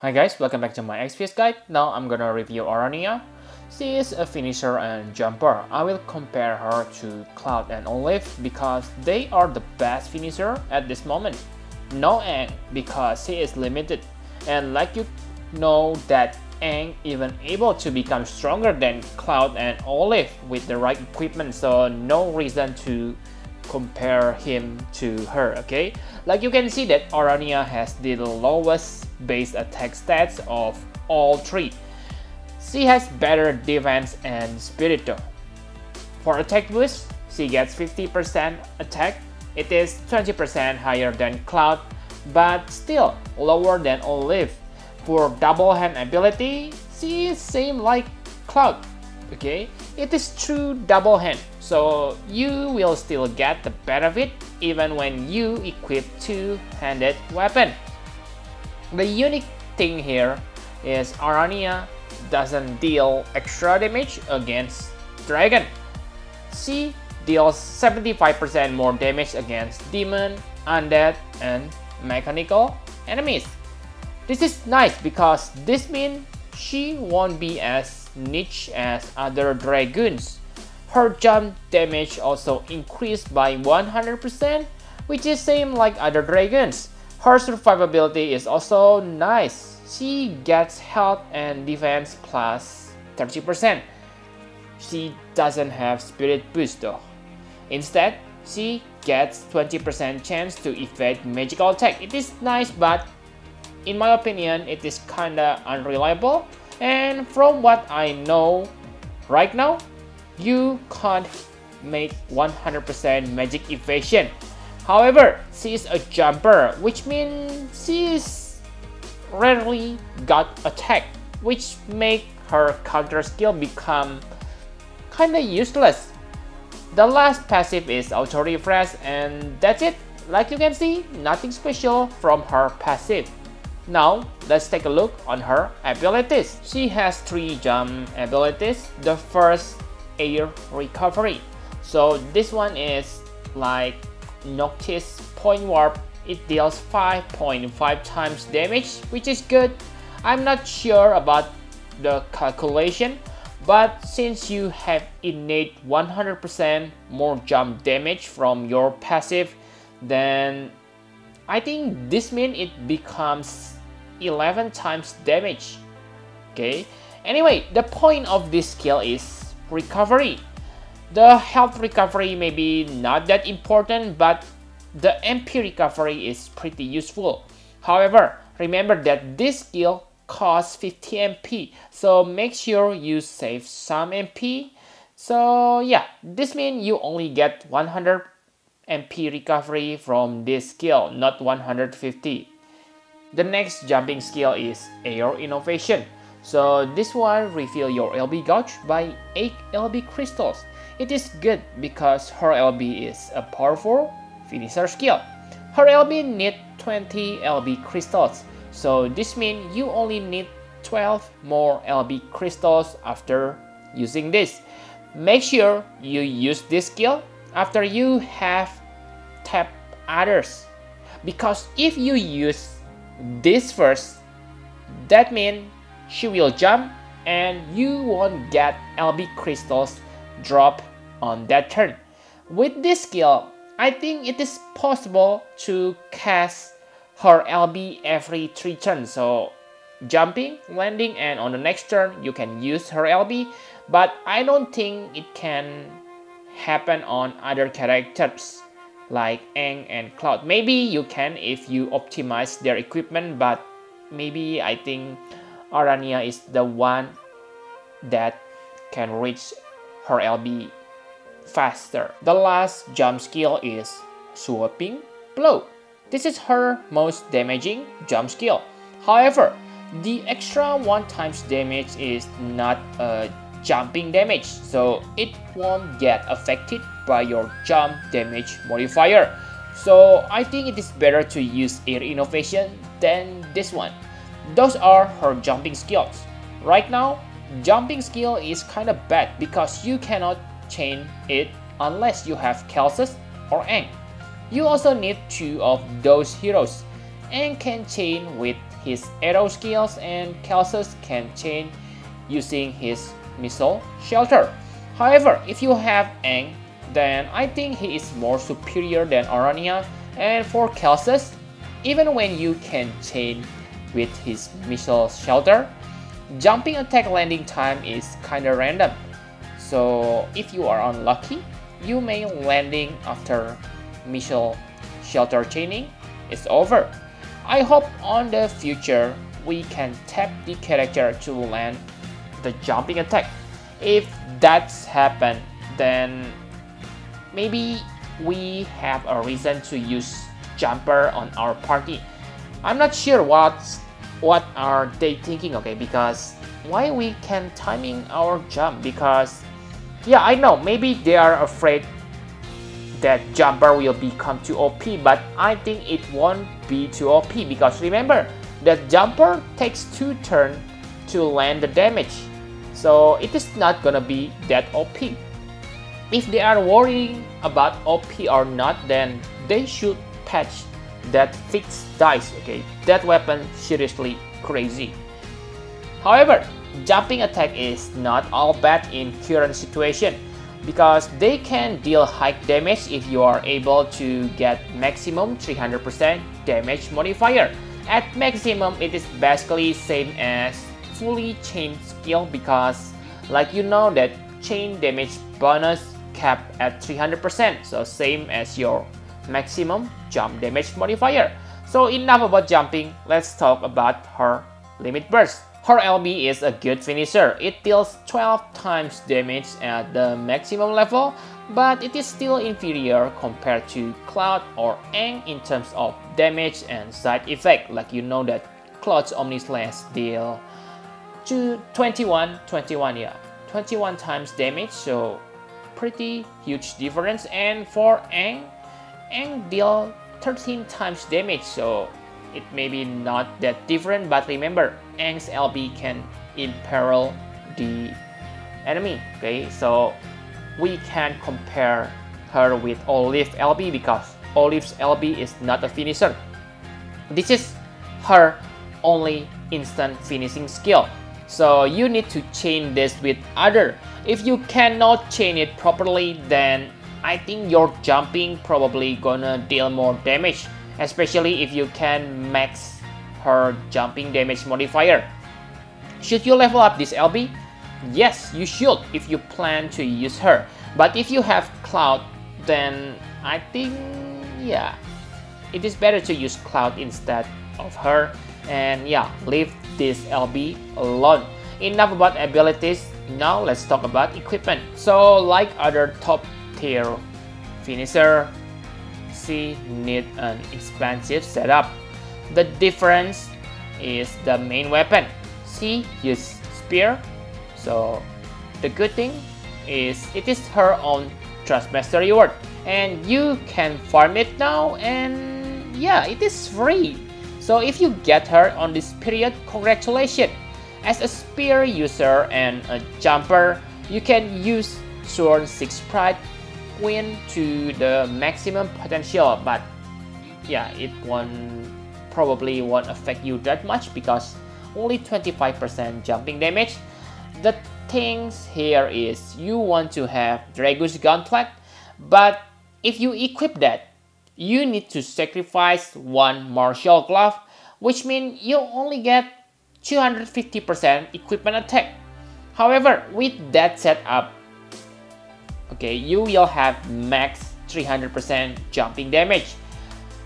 Hi guys, welcome back to my Exvius guide. Now I'm gonna review Aranea. She is a finisher and jumper. I will compare her to Cloud and Olive because they are the best finisher at this moment. No Aang because she is limited, and like you know that Aang even able to become stronger than Cloud and Olive with the right equipment, so no reason to compare him to her. Okay, like you can see that Aranea has the lowest base attack stats of all three. She has better defense and spirit though. For attack boost, she gets 50% attack. It is 20% higher than Cloud, but still lower than Olive. For double hand ability, she is same like Cloud. Okay, it is true double hand, so you will still get the benefit even when you equip two-handed weapon. The unique thing here is Aranea doesn't deal extra damage against dragon. She deals 75% more damage against demon, undead, and mechanical enemies. This is nice because this means she won't be as niche as other dragoons. Her jump damage also increased by 100%, which is same like other dragons. Her survivability is also nice. She gets health and defense plus 30%. She doesn't have spirit boost though. Instead, she gets 20% chance to evade magical attack. It is nice, but in my opinion, it is kinda unreliable. And from what I know right now, you can't make 100% magic evasion. However, she is a jumper, which means she is rarely got attack, which make her counter skill become kinda useless. The last passive is auto refresh, and that's it. Like you can see, nothing special from her passive. Now, let's take a look on her abilities. She has 3 jump abilities. The first, air recovery. So this one is like Noctis point warp. It deals 5.5 times damage, which is good. I'm not sure about the calculation, but since you have innate 100% more jump damage from your passive, then I think this means it becomes 11 times damage. Okay, anyway, the point of this skill is recovery. The health recovery may be not that important, but the MP recovery is pretty useful. However, remember that this skill costs 50 MP, so make sure you save some MP. So yeah, this means you only get 100 MP recovery from this skill, not 150. The next jumping skill is Air Innovation. So this one refill your LB gauge by 8 LB crystals. It is good because her LB is a powerful finisher skill. Her LB need 20 LB crystals, so this means you only need 12 more LB crystals after using this. Make sure you use this skill after you have tapped others, because if you use this first, that means she will jump and you won't get LB crystals drop on that turn. With this skill, I think it is possible to cast her LB every 3 turns. So jumping, landing, and on the next turn you can use her LB, but I don't think it can happen on other characters like Aang and Cloud. Maybe you can if you optimize their equipment, but maybe I think Aranea is the one that can reach her LB faster. The last jump skill is Sweeping Blow. This is her most damaging jump skill. However, the extra 1 times damage is not a jumping damage, so it won't get affected by your jump damage modifier. So I think it is better to use Air Innovation than this one. Those are her jumping skills. Right now, jumping skill is kinda bad because you cannot chain it unless you have Kelsus or Aang. You also need 2 of those heroes. Aang can chain with his arrow skills, and Celsus can chain using his missile shelter. However, if you have Aang, then I think he is more superior than Aranea, and for Celsus, even when you can chain with his missile shelter, jumping attack landing time is kinda random. So if you are unlucky, you may landing after missile shelter chaining is over. I hope on the future we can tap the character to land the jumping attack. If that's happened, then maybe we have a reason to use jumper on our party. I'm not sure what are they thinking, okay, because why we can timing our jump, because yeah, I know maybe they are afraid that jumper will become too OP, but I think it won't be too OP because remember that jumper takes 2 turns to land the damage, so it is not gonna be that OP. If they are worrying about OP or not, then they should patch that fixed dice, okay? That weapon seriously crazy. However, jumping attack is not all bad in current situation because they can deal high damage if you are able to get maximum 300% damage modifier. At maximum, it is basically same as fully chain skill because like you know that chain damage bonus capped at 300%, so same as your maximum jump damage modifier. So enough about jumping, let's talk about her limit burst. Her LB is a good finisher. It deals 12 times damage at the maximum level, but it is still inferior compared to Cloud or Aang in terms of damage and side effect. Like you know that Cloud's Omni Slash deal to 21 times damage, so pretty huge difference. And for Aang deal 13 times damage, so it may be not that different, but remember Aang's LB can imperil the enemy, okay? So we can compare her with Olive LB because Olive's LB is not a finisher. This is her only instant finishing skill, so you need to chain this with other. If you cannot chain it properly, then I think your jumping probably gonna deal more damage, especially if you can max her jumping damage modifier. Should you level up this LB? Yes, you should if you plan to use her. But if you have Cloud, then I think, yeah, it is better to use Cloud instead of her. And yeah, leave this LB alone. Enough about abilities, now let's talk about equipment. So like other top tier finisher, she need an expensive setup. The difference is the main weapon. She uses spear, so the good thing is it is her own Trust Mastery reward, and you can farm it now, and yeah, it is free. So if you get her on this period, congratulations. As a spear user and a jumper, you can use Sword 6 Pride Queen to the maximum potential, but yeah, it probably won't affect you that much because only 25% jumping damage. The things here is you want to have Drago's Gauntlet, but if you equip that, you need to sacrifice one martial glove, which means you only get 250% equipment attack. However, with that setup, okay, you will have max 300% jumping damage,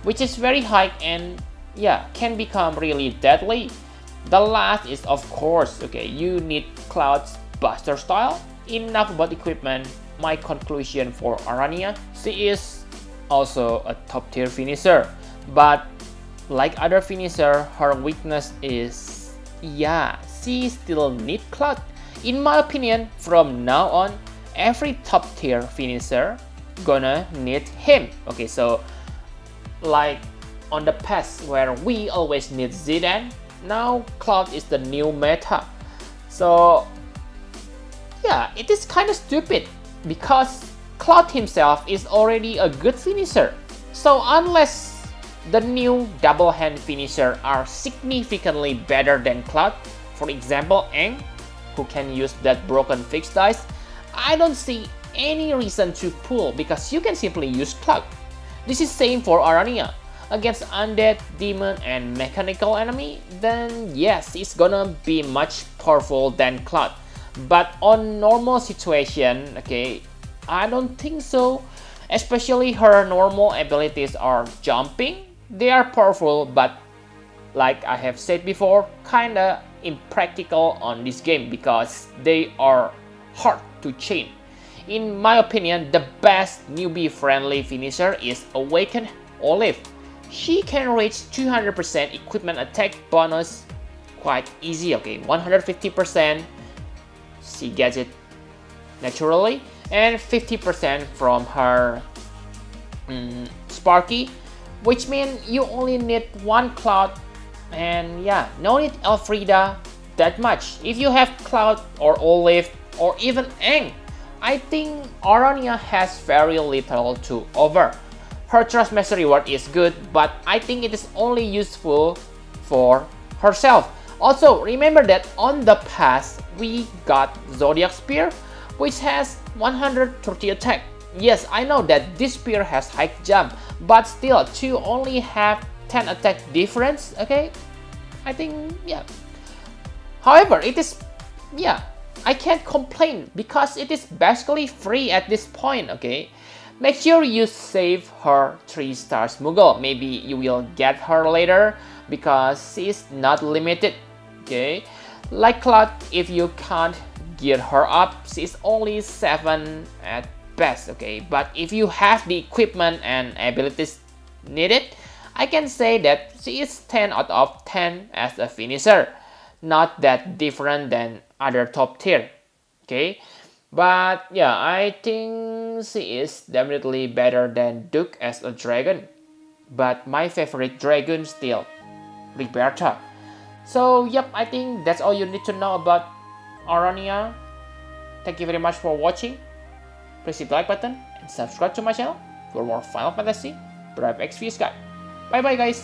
which is very high and yeah, can become really deadly. The last is of course, okay, you need Cloud's Buster style. Enough about equipment. My conclusion for Aranea, she is also a top tier finisher, but like other finisher, her weakness is, yeah, she still need Cloud. In my opinion, from now on, every top tier finisher gonna need him. Okay, so like on the past where we always need Zidane, now Cloud is the new meta. So yeah, it is kind of stupid because Cloud himself is already a good finisher. So unless the new double hand finisher are significantly better than Cloud. For example, Aang, who can use that broken fixed dice, I don't see any reason to pull because you can simply use Cloud. This is same for Aranea. Against undead, demon, and mechanical enemy, then yes, it's gonna be much powerful than Cloud. But on normal situation, okay, I don't think so. Especially her normal abilities are jumping. They are powerful, but like I have said before, kinda impractical on this game because they are hard to chain. In my opinion, the best newbie-friendly finisher is Awakened Olive. She can reach 200% equipment attack bonus quite easy, okay, 150%, she gets it naturally, and 50% from her Sparky, which means you only need one Cloud, and yeah, no need Elfrida that much. If you have Cloud or Olive or even Aang, I think Aranea has very little to offer. Her Trust Master reward is good, but I think it is only useful for herself. Also, remember that on the past, we got Zodiac Spear, which has 130 attack. Yes, I know that this spear has high jump, but still, to only have 10 attack difference, okay? I think, yeah. However, it is, yeah, I can't complain because it is basically free at this point, okay? Make sure you save her 3-star Smuggle. Maybe you will get her later because she's not limited, okay? Like Cloud, if you can't gear her up, she's only 7 at best, okay? But if you have the equipment and abilities needed, I can say that she is 10 out of 10 as a finisher. Not that different than other top tier, okay? But yeah, I think she is definitely better than Duke as a dragon. But my favorite dragon still Liberta. So yep, I think that's all you need to know about Aranea. Thank you very much for watching. Please hit the like button and subscribe to my channel for more Final Fantasy Brave Exvius guide. Bye bye guys.